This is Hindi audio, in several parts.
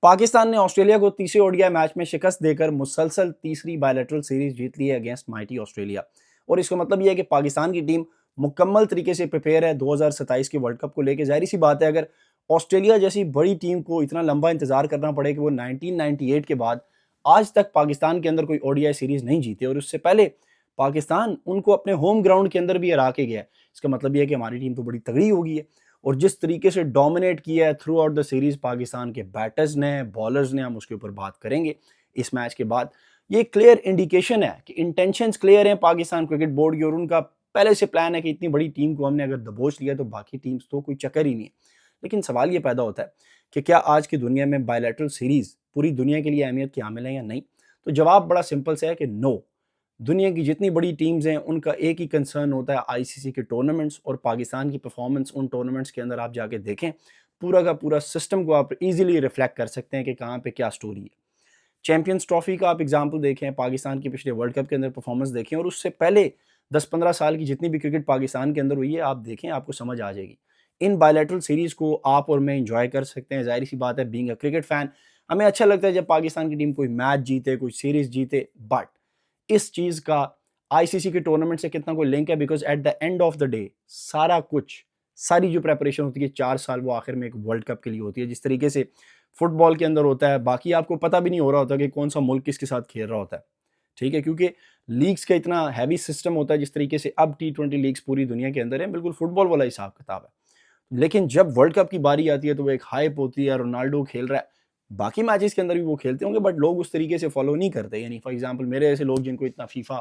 पाकिस्तान ने ऑस्ट्रेलिया को तीसरे ओडीआई मैच में शिकस्त देकर मुसलसल तीसरी बायलैटरल सीरीज जीत ली है अगेंस्ट माइटी ऑस्ट्रेलिया। और इसका मतलब यह है कि पाकिस्तान की टीम मुकम्मल तरीके से प्रिपेयर है 2027 के वर्ल्ड कप को लेकर। जाहिर सी बात है, अगर ऑस्ट्रेलिया जैसी बड़ी टीम को इतना लंबा इंतजार करना पड़े कि वो 1998 के बाद आज तक पाकिस्तान के अंदर कोई ओडीआई सीरीज नहीं जीते, और उससे पहले पाकिस्तान उनको अपने होम ग्राउंड के अंदर भी हरा के गया है, इसका मतलब यह है कि हमारी टीम तो बड़ी तगड़ी होगी है। और जिस तरीके से डोमिनेट किया है through out the series Pakistan के बैटर्स ने, बॉलर्स ने, हम उसके ऊपर बात करेंगे इस मैच के बाद। ये क्लियर इंडिकेशन है कि इंटेंशंस क्लियर हैं पाकिस्तान क्रिकेट बोर्ड की, और उनका पहले से प्लान है कि इतनी बड़ी टीम को हमने अगर दबोच लिया तो बाकी टीम्स तो कोई चक्कर ही नहीं है। लेकिन सवाल ये पैदा होता है कि क्या आज की दुनिया में बायलैटरल सीरीज पूरी दुनिया के लिए अहमियत की हामिल है या नहीं? तो जवाब बड़ा सिंपल सा है कि नो। दुनिया की जितनी बड़ी टीम्स हैं उनका एक ही कंसर्न होता है आईसीसी के टूर्नामेंट्स, और पाकिस्तान की परफॉर्मेंस उन टूर्नामेंट्स के अंदर आप जाके देखें, पूरा का पूरा सिस्टम को आप इजीली रिफ्लेक्ट कर सकते हैं कि कहाँ पे क्या स्टोरी है। चैंपियंस ट्रॉफी का आप एग्जाम्पल देखें, पाकिस्तान की पिछले वर्ल्ड कप के अंदर परफॉर्मेंस देखें, और उससे पहले 10-15 साल की जितनी भी क्रिकेट पाकिस्तान के अंदर हुई है आप देखें, आपको समझ आ जाएगी। इन बायलैटरल सीरीज को आप और मैं इंजॉय कर सकते हैं। जाहिर सी बात है, बीइंग अ क्रिकेट फैन हमें अच्छा लगता है जब पाकिस्तान की टीम कोई मैच जीते, कोई सीरीज जीते, बट इस चीज़ का आईसीसी के टूर्नामेंट से कितना कोई लिंक है? Because at the end of the day सारा कुछ, सारी जो प्रेपरेशन होती है 4 साल, वो आखिर में एक वर्ल्ड कप के लिए होती है। जिस तरीके से फुटबॉल के अंदर होता है, बाकी आपको पता भी नहीं हो रहा होता कि कौन सा मुल्क किसके साथ खेल रहा होता है, ठीक है, क्योंकि लीग्स का इतना हैवी सिस्टम होता है। जिस तरीके से अब T20 लीग्स पूरी दुनिया के अंदर है, बिल्कुल फुटबॉल वाला हिसाब किताब है। लेकिन जब वर्ल्ड कप की बारी आती है तो वो एक हाइप होती है, रोनाल्डो खेल रहा है, बाकी मैचेस के अंदर भी वो खेलते होंगे, बट लोग उस तरीके से फॉलो नहीं करते। यानी फॉर एग्जांपल मेरे ऐसे लोग जिनको इतना फीफा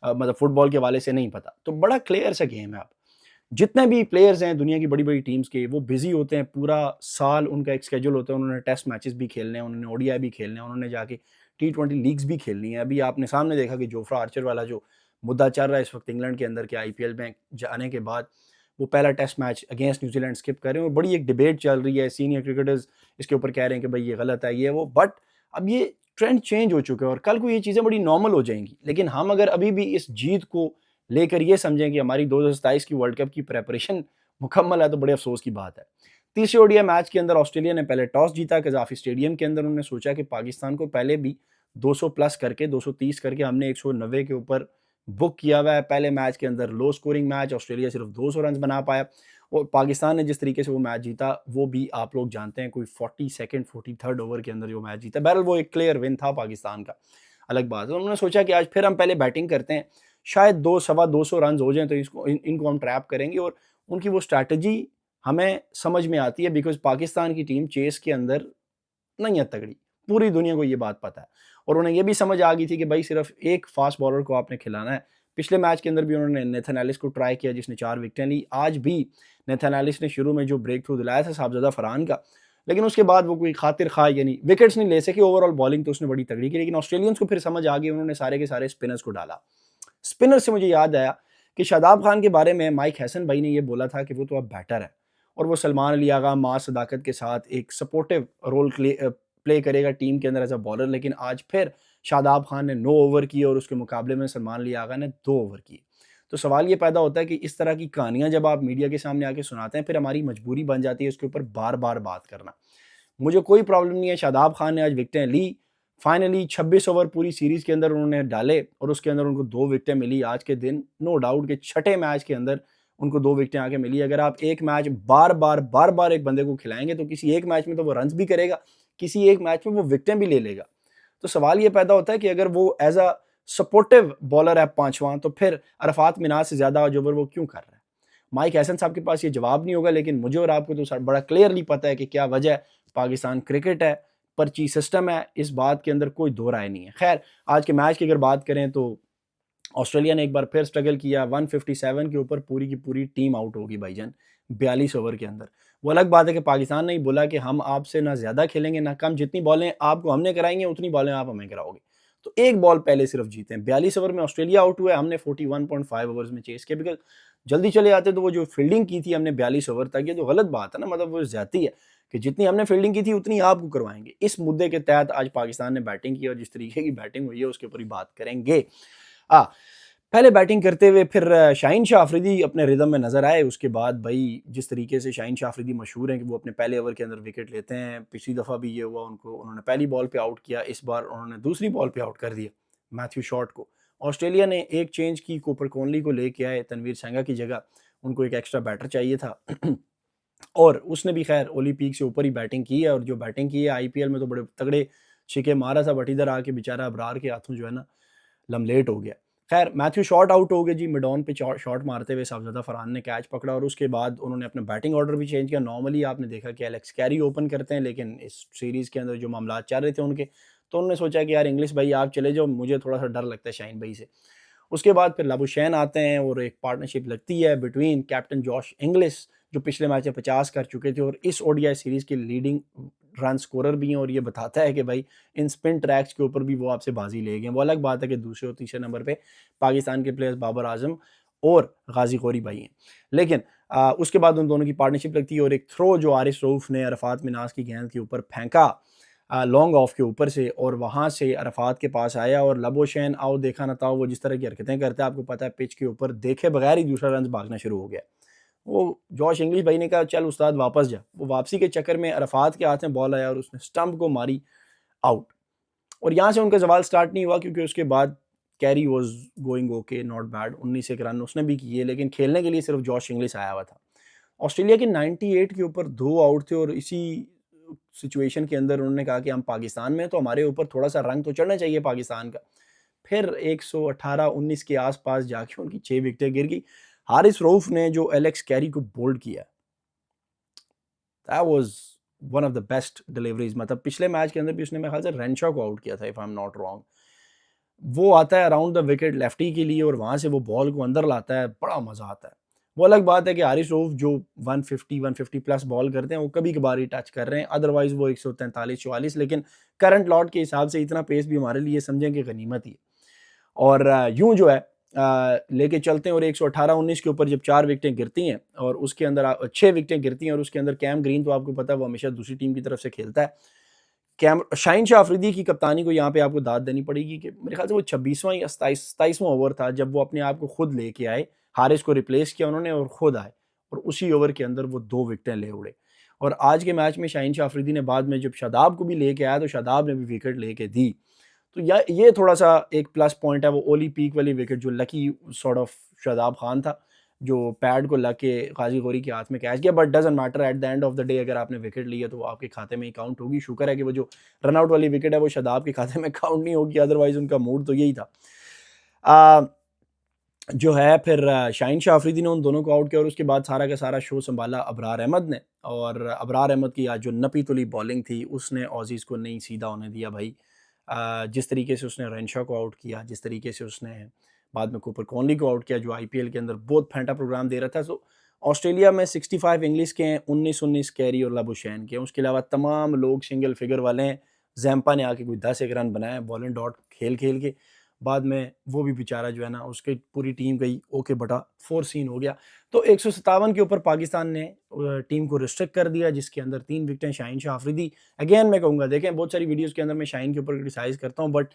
मतलब फुटबॉल के हवाले से नहीं पता, तो बड़ा क्लियर सा गेम है। आप जितने भी प्लेयर्स हैं दुनिया की बड़ी बड़ी टीम्स के, वो बिजी होते हैं, पूरा साल उनका एक स्केड्यूल होता है। उन्होंने टेस्ट मैचेस भी खेलने हैं, उन्होंने ओडीआई भी खेलने हैं, उन्होंने जाके T20 लीग्स भी खेलनी है। अभी आपने सामने देखा कि जोफ्रा आर्चर वाला जो मुद्दा चल रहा है इस वक्त इंग्लैंड के अंदर के आईपीएल में जाने के बाद वो पहला test match against New Zealand skip कर रहे हैं, और बड़ी एक डिबेट चल रही है। सीनियर क्रिकेटर्स इसके ऊपर कह रहे हैं कि भाई ये गलत है, ये वो, बट अब ये ट्रेंड चेंज हो चुका है और कल को ये चीज़ें बड़ी नॉर्मल हो जाएंगी। लेकिन हम अगर अभी भी इस जीत को लेकर ये समझें कि हमारी 2027 की वर्ल्ड कप की प्रेपरेशन मुकम्मल है, तो बड़े अफसोस की बात है। तीसरे ओडीआई मैच के अंदर ऑस्ट्रेलिया ने पहले टॉस जीता कजाफी स्टेडियम के अंदर। उन्होंने सोचा कि पाकिस्तान को पहले भी 200 प्लस करके, 230 करके हमने 190 के ऊपर बुक किया हुआ है। पहले मैच के अंदर लो स्कोरिंग मैच, ऑस्ट्रेलिया सिर्फ 200 रन बना पाया, और पाकिस्तान ने जिस तरीके से वो मैच जीता वो भी आप लोग जानते हैं, कोई 42nd 43rd ओवर के अंदर जो मैच जीता। बहरहाल वो एक क्लियर विन था पाकिस्तान का, अलग बात है। उन्होंने सोचा कि आज फिर हम पहले बैटिंग करते हैं, शायद 200-225 रन हो जाएं तो इनको हम ट्रैप करेंगे, और उनकी वो स्ट्रैटेजी हमें समझ में आती है। बिकॉज पाकिस्तान की टीम चेस के अंदर नहीं है तगड़ी, पूरी दुनिया को ये बात पता है, और उन्हें ये भी समझ आ गई थी कि भाई सिर्फ एक फास्ट बॉलर को आपने खिलाना है। पिछले मैच के अंदर भी उन्होंने नेथन एलिस को ट्राई किया जिसने 4 विकेटें ली। आज भी नेथन एलिस ने शुरू में जो ब्रेक थ्रू दिलाया था साहबजादा फरहान का, लेकिन उसके बाद वो कोई खातिर खा यानी विकेट्स नहीं ले सके। ओवरऑल बॉलिंग तो उसने बड़ी तगड़ी की, लेकिन ऑस्ट्रेलियंस को फिर समझ आ गई, उन्होंने सारे के सारे स्पिनर्स को डाला। स्पिनर से मुझे याद आया कि शादाब खान के बारे में माइक हैसन भाई ने ये बोला था कि वो तो अब बैटर है, और वो सलमान अली आगा मां सदाकत के साथ एक सपोर्टिव रोल प्ले करेगा टीम के अंदर एज अ बॉलर। लेकिन आज फिर शादाब खान ने 9 ओवर किए और उसके मुकाबले में सलमान अली आगा ने 2 ओवर किए। तो सवाल ये पैदा होता है कि इस तरह की कहानियां जब आप मीडिया के सामने आके सुनाते हैं, फिर हमारी मजबूरी बन जाती है उसके ऊपर बार बार बात करना। मुझे कोई प्रॉब्लम नहीं है, शादाब खान ने आज विकेटें ली, फाइनली 26 ओवर पूरी सीरीज के अंदर उन्होंने डाले, और उसके अंदर उनको 2 विकेटें मिली आज के दिन। नो डाउट कि छठे मैच के अंदर उनको 2 विकेटें आके मिली। अगर आप एक मैच बार बार एक बंदे को खिलाएंगे तो किसी एक मैच में तो वो रन्स भी करेगा, किसी एक मैच में वो विकेटें भी ले लेगा। तो सवाल ये पैदा होता है कि अगर वो एज अ सपोर्टिव बॉलर है पांचवां, तो फिर अरफात मिनाज से ज्यादा आज ओवर वो क्यों कर रहा है? माइक हैसन साहब के पास ये जवाब नहीं होगा, लेकिन मुझे और आपको तो बड़ा क्लियरली पता है कि क्या वजह है। पाकिस्तान क्रिकेट है, पर्ची सिस्टम है, इस बात के अंदर कोई दो राय नहीं है। खैर, आज के मैच की अगर बात करें तो ऑस्ट्रेलिया ने एक बार फिर स्ट्रगल किया, 157 के ऊपर पूरी की पूरी टीम आउट होगी भाईजान 42 ओवर के अंदर। वो अलग बात है कि पाकिस्तान ने बोला कि हम आपसे ना ज्यादा खेलेंगे ना कम, जितनी बॉलें आपको हमने कराएंगे उतनी बॉलें आप हमें कराओगे। तो एक बॉल पहले सिर्फ जीते हैं, 42 ओवर में ऑस्ट्रेलिया आउट हुआ है, हमने 41.5 ओवर्स में चेस किया। बिकॉज जल्दी चले आते तो वो जो फील्डिंग की थी हमने 42 ओवर तक, ये तो गलत बात है ना, मतलब वो ज्यादती है कि जितनी हमने फील्डिंग की थी उतनी आपको करवाएंगे। इस मुद्दे के तहत आज पाकिस्तान ने बैटिंग की, और जिस तरीके की बैटिंग हुई है उसके ऊपर ही बात करेंगे। पहले बैटिंग करते हुए फिर शाहीन शाह अफरीदी अपने रिदम में नज़र आए। उसके बाद भाई जिस तरीके से शाहीन शाह अफरीदी मशहूर हैं कि वो अपने पहले ओवर के अंदर विकेट लेते हैं, पिछली दफ़ा भी ये हुआ उनको, उन्होंने पहली बॉल पे आउट किया, इस बार उन्होंने दूसरी बॉल पे आउट कर दिया मैथ्यू शॉर्ट को। ऑस्ट्रेलिया ने एक चेंज की, कूपर कॉनली को लेके आए तनवीर सेंगा की जगह, उनको एक एक्स्ट्रा बैटर चाहिए था और उसने भी खैर ओली पीक से ऊपर ही बैटिंग की है और जो बैटिंग की है आईपीएल में तो बड़े तगड़े छिके मारा था, बट इधर आके बेचारा अबरार के हाथों जो है ना लमलेट हो गया। खैर मैथ्यू शॉट आउट हो गए जी, मिड ऑन पे शॉट मारते हुए साहबजादा फरहान ने कैच पकड़ा और उसके बाद उन्होंने अपना बैटिंग ऑर्डर भी चेंज किया। नॉर्मली आपने देखा कि एलेक्स कैरी ओपन करते हैं, लेकिन इस सीरीज़ के अंदर जो मामला चल रहे थे उनके, तो उन्होंने सोचा कि यार इंग्लिश भाई आप चले जाओ, मुझे थोड़ा सा डर लगता है शाहीन भाई से। उसके बाद फिर लाबुशैन आते हैं और एक पार्टनरशिप लगती है बिटवीन कैप्टन जॉश इंग्लिश, जो पिछले मैच में 50 कर चुके थे और इस ओडीआई सीरीज़ के लीडिंग रन स्कोरर भी हैं, और ये बताता है कि भाई इन स्पिन ट्रैक्स के ऊपर भी वो आपसे बाजी ले गए। वो अलग बात है कि दूसरे और तीसरे नंबर पे पाकिस्तान के प्लेयर्स बाबर आजम और गाजी गौरी भाई हैं, लेकिन उसके बाद उन दोनों की पार्टनरशिप लगती है और एक थ्रो जो आरिस रऊफ ने अरफात मिनाज की गेंद के ऊपर फेंका लॉन्ग ऑफ के ऊपर से, और वहाँ से अरफात के पास आया और लबोशैन आओ देखा ना ताओ वो जिस तरह की हरकतें करता है आपको पता है, पिच के ऊपर देखे बगैर ही दूसरा रन भागना शुरू हो गया। वो जॉश इंग्लिश भाई ने कहा चल उस्ताद वापस जा, वो वापसी के चक्कर में अरफात के हाथ में बॉल आया और उसने स्टंप को मारी आउट। और यहाँ से उनका सवाल स्टार्ट नहीं हुआ क्योंकि उसके बाद carry was going okay not bad, 19 एक रन उसने भी किए, लेकिन खेलने के लिए सिर्फ जॉश इंग्लिश आया हुआ था। ऑस्ट्रेलिया के 98 के ऊपर 2 आउट थे और इसी सिचुएशन के अंदर उन्होंने कहा कि हम पाकिस्तान में, तो हमारे ऊपर थोड़ा-सा रंग तो चढ़ना चाहिए पाकिस्तान का। फिर 118-19 के आस-पास जाके उनकी 6 विकेटें गिर गई। हारिस रऊफ ने जो एलेक्स कैरी को बोल्ड किया, that was one of the best deliveries. मतलब पिछले मैच के अंदर भी उसने मेरे ख्याल से रेनशॉ को आउट किया था if I am not wrong. वो आता है अराउंड द विकेट लेफ्टी के लिए और वहाँ से वो बॉल को अंदर लाता है, बड़ा मज़ा आता है। वो अलग बात है कि हारिस रऊफ जो 150 प्लस बॉल करते हैं, वो कभी-कभार ही टच कर रहे हैं, अदरवाइज़ वो 143-44, लेकिन करंट लॉट के हिसाब से इतना पेस भी हमारे लिए समझें कि गनीमत ही है। और यूँ जो है लेके चलते हैं और 118-19 के ऊपर जब 4 विकेटें गिरती हैं और उसके अंदर 6 विकेटें गिरती हैं और उसके अंदर कैम ग्रीन तो आपको पता है वो हमेशा दूसरी टीम की तरफ से खेलता है। कैम शाहीन शाह अफरीदी की कप्तानी को यहाँ पे आपको दाद देनी पड़ेगी कि मेरे ख्याल से वो 26वां या 27वां ओवर था जब वो अपने आप को खुद लेके आए, हारिस को रिप्लेस किया उन्होंने और खुद आए और उसी ओवर के अंदर वो 2 विकेटें ले उड़े। और आज के मैच में शाहीन शाह अफरीदी ने बाद में जब शादाब को भी लेके आया तो शादाब ने भी विकेट लेके दी। तो ये थोड़ा-सा एक प्लस पॉइंट है, वो ओली पीक वाली विकेट जो lucky sort of Shadab Khan था, जो पैड को लग के गाजी गौरी के हाथ में कैच गया, but doesn't matter at the end of the day अगर आपने विकेट ली है तो वो आपके खाते में ही काउंट होगी। शुक्र है कि वो जो रन आउट वाली विकेट है वो शादाब के खाते में काउंट नहीं होगी, अदरवाइज़ उनका मूड तो यही था। अ, जो है फिर शाहीन शाह अफरीदी ने उन दोनों को आउट किया और उसके बाद सारा का सारा शो सँभाला अबरार अहमद ने, और अबरार अहमद की आज जो नपी-तुली बॉलिंग थी उसने ऑज़ीज़ को नहीं सीधा होने दिया भाई। जिस तरीके से उसने रेनशॉ को आउट किया, जिस तरीके से उसने बाद में कूपर कॉनली को आउट किया जो आईपीएल के अंदर बहुत फेंटा प्रोग्राम दे रहा था। तो ऑस्ट्रेलिया में 65 इंग्लिश के हैं, 19-19 कैरी और लाबुशैन के हैं। उसके अलावा तमाम लोग सिंगल फिगर वाले हैं। ज़ैम्पा ने आके कोई 10 एक रन बनाए बॉल एंड डॉट खेल-खेल के। बाद में वो भी बेचारा जो है ना उसकी पूरी टीम गई ओके बटा 4 सीन हो गया। तो 157 के ऊपर पाकिस्तान ने टीम को रिस्ट्रिक्ट कर दिया जिसके अंदर 3 विकेटें शाहीन शाह अफरीदी। अगेन मैं कहूँगा देखें बहुत सारी वीडियोज़ के अंदर मैं शाहीन के ऊपर क्रिटिसाइज़ करता हूँ, बट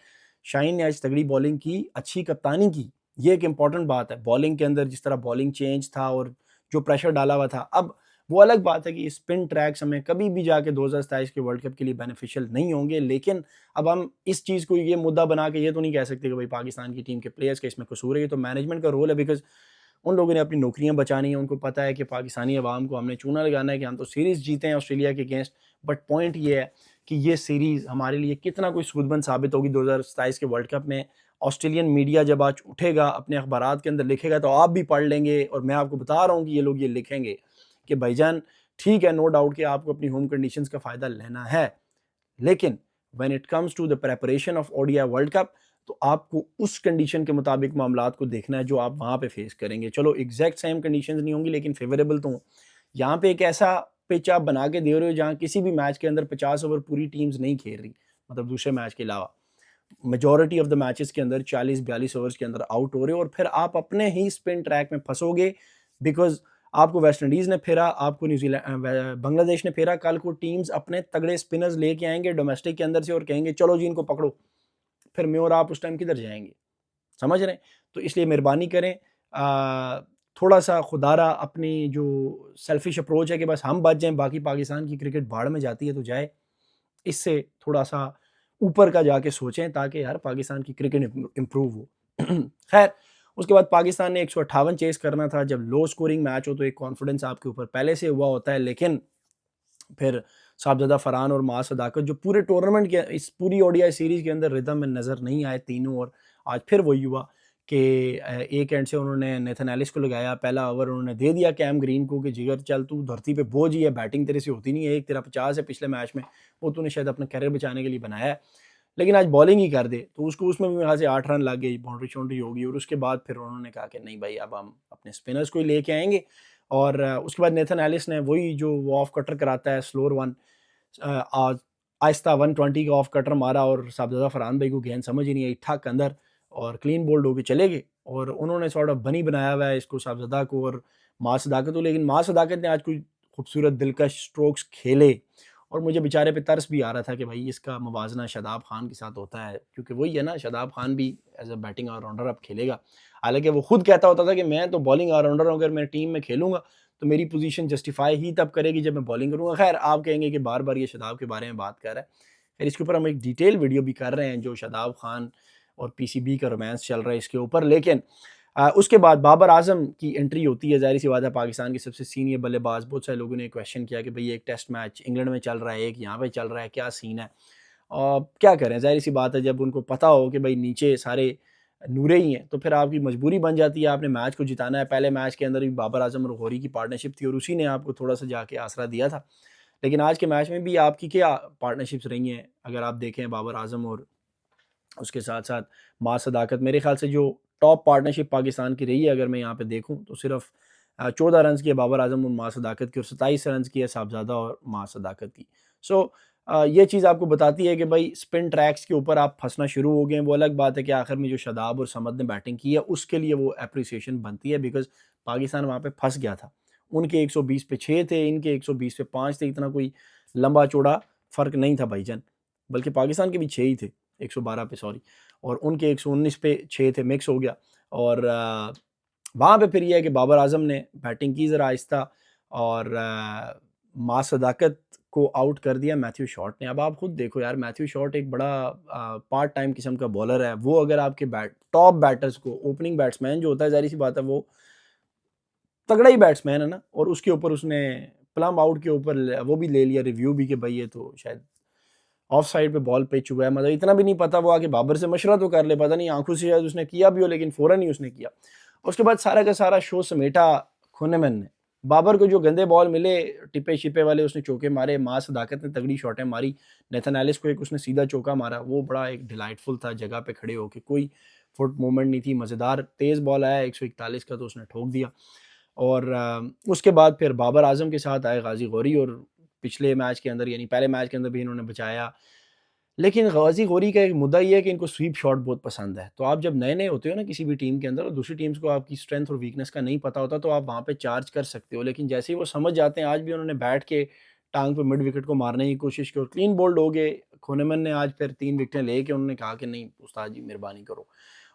शाहीन ने आज तगड़ी बॉलिंग की, अच्छी कप्तानी की। ये एक इम्पॉर्टेंट बात है। बॉलिंग के अंदर जिस तरह बॉलिंग चेंज था और जो प्रेशर डाला हुआ था, अब वो अलग बात है कि स्पिन ट्रैक्स हमें कभी भी जाके 2027 के वर्ल्ड कप के लिए बेनिफिशियल नहीं होंगे, लेकिन अब हम इस चीज़ को ये मुद्दा बना के ये तो नहीं कह सकते कि भाई पाकिस्तान की टीम के प्लेयर्स का इसमें कसूर है, ये तो मैनेजमेंट का रोल है, बिकॉज़ उन लोगों ने अपनी नौकरियां बचानी है, उनको पता है कि पाकिस्तानी अवाम को हमने चूना लगाना है कि हम तो सीरीज़ जीते हैं ऑस्ट्रेलिया के अगेंस्ट, बट पॉइंट ये है कि ये सीरीज़ हमारे लिए कितना कोई सूदमंद साबित होगी 2027 के वर्ल्ड कप में। ऑस्ट्रेलियन मीडिया जब आज उठेगा अपने अखबारात के अंदर लिखेगा तो आप भी पढ़ लेंगे, और मैं आपको बता रहा हूँ कि ये लोग ये लिखेंगे कि भाईजान ठीक है, नो डाउट कि आपको अपनी होम कंडीशंस का फ़ायदा लेना है, लेकिन when it comes to the preparation of ODI world cup तो आपको उस कंडीशन के मुताबिक मामलात को देखना है जो आप वहाँ पे फेस करेंगे। चलो एग्जैक्ट सेम कंडीशंस नहीं होंगी लेकिन फेवरेबल तो हों। यहाँ पे एक ऐसा पिच आप बना के दे रहे हो जहाँ किसी भी मैच के अंदर 50 ओवर पूरी टीम्स नहीं खेल रही, मतलब दूसरे मैच के अलावा मेजॉरिटी ऑफ द मैचेस के अंदर 40-42 ओवर्स के अंदर आउट हो रहे हो और फिर आप अपने ही स्पिन ट्रैक में फंसोगे, बिकॉज आपको वेस्ट इंडीज़ ने फेरा, आपको न्यूजीलैंड बांग्लादेश ने फेरा, कल को टीम्स अपने तगड़े स्पिनर्स लेके आएंगे डोमेस्टिक के अंदर से और कहेंगे चलो जी इनको पकड़ो, फिर मैं और आप उस टाइम किधर जाएंगे? समझ रहे हैं? तो इसलिए मेहरबानी करें, थोड़ा-सा खुदारा अपनी जो सेल्फिश अप्रोच है कि बस हम बच जाएँ, बाकी पाकिस्तान की क्रिकेट भाड़ में जाती है तो जाए, इससे थोड़ा-सा ऊपर का जाके सोचें ताकि यार पाकिस्तान की क्रिकेट इम्प्रूव हो। खैर, उसके बाद पाकिस्तान ने 158 चेज़ करना था। जब लो स्कोरिंग मैच हो तो एक कॉन्फिडेंस आपके ऊपर पहले से हुआ होता है, लेकिन फिर साहबजादा फरहान और मां सदाकत जो पूरे टूर्नामेंट के इस पूरी ओडीआई सीरीज़ के अंदर रिदम में नज़र नहीं आए तीनों, और आज फिर वही हुआ कि एक एंड से उन्होंने नेथन एलिस को लगाया, पहला ओवर उन्होंने दे दिया कैम ग्रीन को कि जिगर चल तू धरती पे बोझ ही है, बैटिंग तेरे से होती नहीं है, एक तेरा 50 है पिछले मैच में, वो तूने शायद अपना कैरियर बचाने के लिए बनाया है, लेकिन आज बॉलिंग ही कर दे, तो उसको उसमें भी यहाँ से 8 रन लग गई, बाउंड्री शाउंड्री होगी, और उसके बाद फिर उन्होंने कहा कि नहीं भाई अब हम अपने स्पिनर्स को ही लेके आएंगे। और उसके बाद नेथन एलिस ने वही जो वो ऑफ कटर कराता है स्लोअर वन, आज आहिस्ता 120 का ऑफ कटर मारा और साहबजादा फरहान भाई को गेंद समझ ही नहीं आई, ठक अंदर और क्लीन बोल्ड होके चले गए। और उन्होंने सॉर्ट ऑफ बनी बनाया हुआ है इसको साहबजादा को और मां सदाकत को, लेकिन मां सदाकत ने आज कोई खूबसूरत दिलकश स्ट्रोक्स खेले, और मुझे बेचारे पे तरस भी आ रहा था कि भाई इसका मुवाजना शादाब खान के साथ होता है, क्योंकि वही है ना, शादाब खान भी एज अ बैटिंग ऑलराउंडर अब खेलेगा। हालांकि वो खुद कहता होता था कि मैं तो बॉलिंग ऑलराउंडर हूँ, अगर मैं टीम में खेलूंगा तो मेरी पोजीशन जस्टिफाई ही तब करेगी जब मैं बॉलिंग करूंगा। खैर, आप कहेंगे कि बार बार ये शादाब के बारे में बात कर रहा है, खैर इसके ऊपर हम एक डिटेल वीडियो भी कर रहे हैं जो शादाब खान और पीसीबी का रोमांस चल रहा है इसके ऊपर। लेकिन उसके बाद बाबर आजम की एंट्री होती है, ज़ाहिर सी बात है पाकिस्तान के सबसे सीनियर बल्लेबाज। बहुत सारे लोगों ने क्वेश्चन किया कि भाई एक टेस्ट मैच इंग्लैंड में चल रहा है, एक यहाँ पे चल रहा है, क्या सीन है, और क्या करें, ज़ाहिर सी बात है जब उनको पता हो कि भाई नीचे सारे नूरे ही हैं तो फिर आपकी मजबूरी बन जाती है, आपने मैच को जिताना है। पहले मैच के अंदर भी बाबर आजम और गौरी की पार्टनरशिप थी और उसी ने आपको थोड़ा सा जाके आसरा दिया था, लेकिन आज के मैच में भी आपकी क्या पार्टनरशिप्स रही हैं अगर आप देखें, बाबर आजम और उसके साथ साथ मां सदाकत, मेरे ख्याल से जो टॉप पार्टनरशिप पाकिस्तान की रही है अगर मैं यहाँ पे देखूँ तो सिर्फ 14 रन की है बाबर आजम और मां सदाकत की, और 27 रन की है साहबजादा और मां सदाकत की। सो ये चीज़ आपको बताती है कि भाई स्पिन ट्रैक्स के ऊपर आप फंसना शुरू हो गए। वो अलग बात है कि आखिर में जो शादाब और समद ने बैटिंग की है उसके लिए वो अप्रिसिएशन बनती है, बिकॉज पाकिस्तान वहाँ पे फंस गया था। उनके 120 पे 6 थे, इनके 120 पे 5 थे, इतना कोई लंबा चौड़ा फ़र्क नहीं था भाईजान, बल्कि पाकिस्तान के भी 6 ही थे, 112 पे सॉरी, और उनके 119 पे 6 थे, मिक्स हो गया। और वहाँ पे फिर ये है कि बाबर आजम ने बैटिंग की ज़रा आहिस्ता, और मां सदाकत को आउट कर दिया मैथ्यू शॉट ने। अब आप खुद देखो यार, मैथ्यू शॉट एक बड़ा पार्ट टाइम किस्म का बॉलर है, वो अगर आपके टॉप बैटर्स को, ओपनिंग बैट्समैन जो होता है, ज़ाहिर सी बात है वो तगड़ा ही बैट्समैन है ना, और उसके ऊपर उसने प्लम आउट के ऊपर वो भी ले लिया रिव्यू भी कि भाई ये तो शायद ऑफ साइड पे बॉल पिच हुआ है, मतलब इतना भी नहीं पता, वो आके बाबर से मशवरा तो कर ले, पता नहीं आंखों से शायद उसने किया भी हो, लेकिन फौरन ही उसने किया। उसके बाद सारा का सारा शो समेटा खोनेमैन ने। बाबर को जो गंदे बॉल मिले टिपे शिपे वाले उसने चौके मारे, मां सदाकत ने तगड़ी शॉटें मारी, नेथन एलिस को एक उसने सीधा चौका मारा, वो बड़ा एक डिलाइटफुल था, जगह पे खड़े होके कोई फुट मूवमेंट नहीं थी, मज़ेदार तेज़ बॉल आया 141 का तो उसने ठोक दिया। और उसके बाद फिर बाबर आजम के साथ आए गाजी गौरी, और पिछले मैच के अंदर यानी पहले मैच के अंदर भी इन्होंने बचाया। लेकिन गाजी गौरी का एक मुद्दा ये है कि इनको स्वीप शॉट बहुत पसंद है, तो आप जब नए-नए होते हो ना किसी भी टीम के अंदर और दूसरी टीम्स को आपकी स्ट्रेंथ और वीकनेस का नहीं पता होता, तो आप वहाँ पे चार्ज कर सकते हो, लेकिन जैसे ही वो समझ जाते हैं, आज भी उन्होंने बैठ के टांग पे मिड विकेट को मारने की कोशिश की और क्लीन बोल्ड हो गए। खोनेमन ने आज फिर 3 विकेटें लेके उन्होंने कहा कि नहीं उस्ताद जी मेहरबानी करो,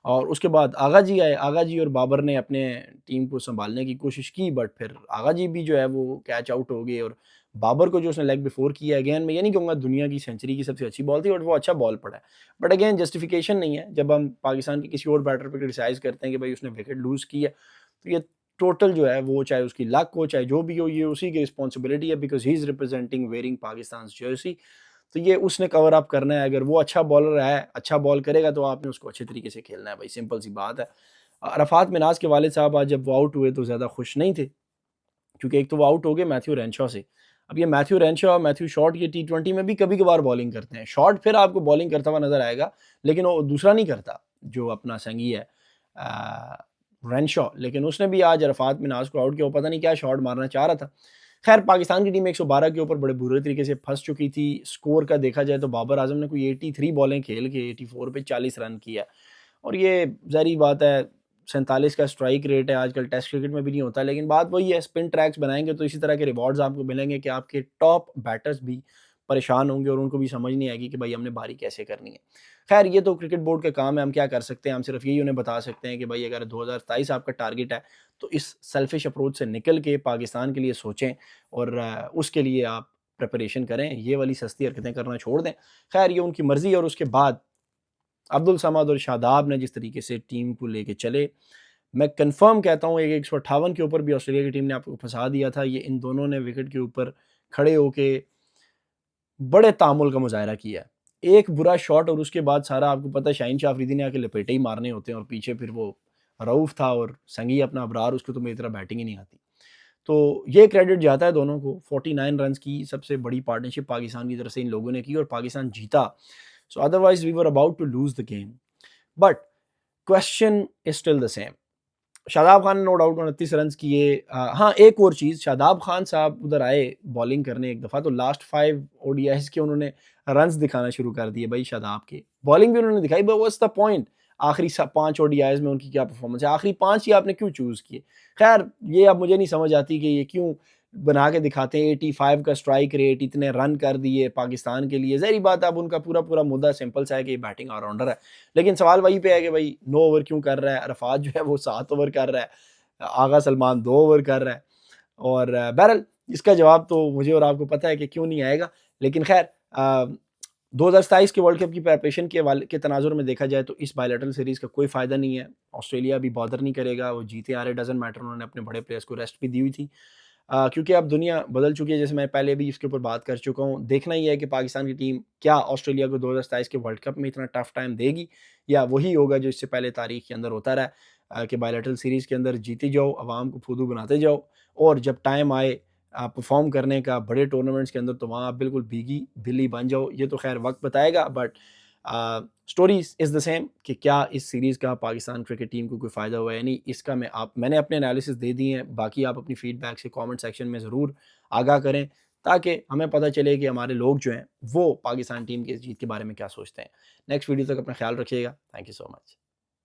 और उसके बाद आगा जी आए, आगा जी और बाबर ने अपने टीम को सँभालने की कोशिश की, बट फिर आगा जी भी जो है वो कैच आउट हो गए, और बाबर को जो उसने लेग बिफोर किया, अगेन मैं ये नहीं कहूँगा दुनिया की सेंचुरी की सबसे अच्छी बॉल थी, बट वो अच्छा बॉल पड़ा है। बट अगेन जस्टिफिकेशन नहीं है, जब हम पाकिस्तान के किसी और बैटर पे क्रिटिसाइज़ करते हैं कि भाई उसने विकेट लूज़ की है, तो ये टोटल जो है वो चाहे उसकी लक हो, चाहे जो भी हो, ये उसी की रिस्पॉन्सिबिलिटी है, because he is representing wearing Pakistan's Jersey. तो ये उसने कवर अप करना है, अगर वो अच्छा बॉलर है, अच्छा बॉल करेगा तो आपने उसको अच्छे तरीके से खेलना है भाई, सिंपल सी बात है। अरफ़ात मिन्हाज के वालिद साहब आज जब वो आउट हुए तो ज़्यादा खुश नहीं थे, क्योंकि एक तो वो आउट हो गए मैथ्यू रेनशॉ से। अब ये मैथ्यू रेनशॉ, मैथ्यू शॉट ये टी20 में भी कभी-कभार बॉलिंग करते हैं। शॉट फिर आपको बॉलिंग करता हुआ नज़र आएगा, लेकिन वो दूसरा नहीं करता, जो अपना संगी है रेनशॉ, लेकिन उसने भी आज अरफ़ात मिन्हाज को आउट किया, वो पता नहीं क्या शॉट मारना चाह रहा था। खैर पाकिस्तान की टीम 112 के ऊपर बड़े बुरे तरीके से फँस चुकी थी। स्कोर का देखा जाए तो बाबर आज़म ने कोई 83 बॉलें खेल के 84 पे 40 रन किया, और ये ज़ाहिर-सी बात है 47 का स्ट्राइक रेट है, आजकल टेस्ट क्रिकेट में भी नहीं होता, लेकिन बात वही है, स्पिन ट्रैक्स बनाएँगे तो इसी तरह के रिवॉर्ड्स आपको मिलेंगे कि आपके टॉप बैटर्स भी परेशान होंगे और उनको भी समझ नहीं आएगी कि भाई हमने बारी कैसे करनी है। खैर ये तो क्रिकेट बोर्ड का काम है, हम क्या कर सकते हैं, हम सिर्फ यही उन्हें बता सकते हैं कि भाई अगर 2027 आपका टारगेट है तो इस सेल्फिश अप्रोच से निकल के पाकिस्तान के लिए सोचें और उसके लिए आप प्रिपरेशन करें, ये वाली सस्ती हरकतें करना छोड़ दें। खैर ये उनकी मर्ज़ी है और उसके बाद अब्दुल समद और शादाब ने जिस तरीके से टीम को लेके चले, मैं कन्फर्म कहता हूँ, एक 158 के ऊपर भी ऑस्ट्रेलिया की टीम ने आपको फंसा दिया था। ये इन दोनों ने विकेट के ऊपर खड़े होके बड़े तामुल का मुज़ाहिरा किया है। एक बुरा शॉट और उसके बाद सारा आपको पता है शाहीन शाह अफरीदी ने आके लपेटे ही मारने होते हैं और पीछे फिर वो रऊफ़ था और संगी अपना अबरार, उसको तो मेरी तरह बैटिंग ही नहीं आती। तो ये क्रेडिट जाता है दोनों को। 49 रन्स की सबसे बड़ी पार्टनरशिप पाकिस्तान की तरफ से इन लोगों ने की और पाकिस्तान जीता। So otherwise we were about to lose the game. But question is still the same. Shadab Khan ने नो डाउट 29 रन्स किए। हाँ, एक और चीज़, शादाब खान साहब उधर आए बॉलिंग करने एक दफ़ा, तो लास्ट 5 ओडीआईज़ के उन्होंने रन्स दिखाना शुरू कर दिए भाई शादाब के। बॉलिंग भी उन्होंने दिखाई, बट व्हाट्स द पॉइंट? आखिरी 5 ओडीआईज़ में उनकी क्या परफॉर्मेंस है? आखिरी 5 ही आपने क्यों चूज़ किए? खैर ये अब मुझे नहीं समझ आती कि ये क्यों बना के दिखाते हैं। 85 का स्ट्राइक रेट, इतने रन कर दिए पाकिस्तान के लिए। ज़ाहिर बात है अब उनका पूरा मुद्दा सिंपल सा है कि ये बैटिंग ऑलराउंडर है। लेकिन सवाल वहीं पे है कि भाई 9 ओवर क्यों कर रहा है? अरफात जो है वो 7 ओवर कर रहा है। आगा सलमान 2 ओवर कर रहा है और बहरहाल इसका जवाब तो मुझे और आपको पता है कि क्यों नहीं आएगा। लेकिन खैर 2027 के वर्ल्ड कप की प्रिपरेशन के तनाजुर में देखा जाए तो इस बायलैटरल सीरीज़ का कोई फ़ायदा नहीं है। ऑस्ट्रेलिया भी बॉदर नहीं करेगा, वो जीते हारे डज़न्ट मैटर, उन्होंने अपने बड़े प्लेयर्स को रेस्ट भी दी हुई थी। क्योंकि अब दुनिया बदल चुकी है, जैसे मैं पहले भी इसके ऊपर बात कर चुका हूँ। देखना ही है कि पाकिस्तान की टीम क्या ऑस्ट्रेलिया को 2027 के वर्ल्ड कप में इतना टफ टाइम देगी या वही होगा जो इससे पहले तारीख के अंदर होता रहा कि बायलैटरल सीरीज़ के अंदर जीते जाओ, अवाम को फुदू बनाते जाओ और जब टाइम आए परफॉर्म करने का बड़े टूर्नामेंट्स के अंदर तो वहाँ आप बिल्कुल भीगी बिल्ली बन जाओ। ये तो खैर वक्त बताएगा, but story is the same कि क्या इस सीरीज़ का पाकिस्तान क्रिकेट टीम को कोई फ़ायदा हुआ है नहीं, इसका मैंने अपने एनालिसिस दे दिए हैं। बाकी आप अपनी फीडबैक से कमेंट सेक्शन में ज़रूर आगाह करें ताकि हमें पता चले कि हमारे लोग जो हैं वो पाकिस्तान टीम की इस जीत के बारे में क्या सोचते हैं। नेक्स्ट वीडियो तक अपना ख्याल रखिएगा। Thank you so much.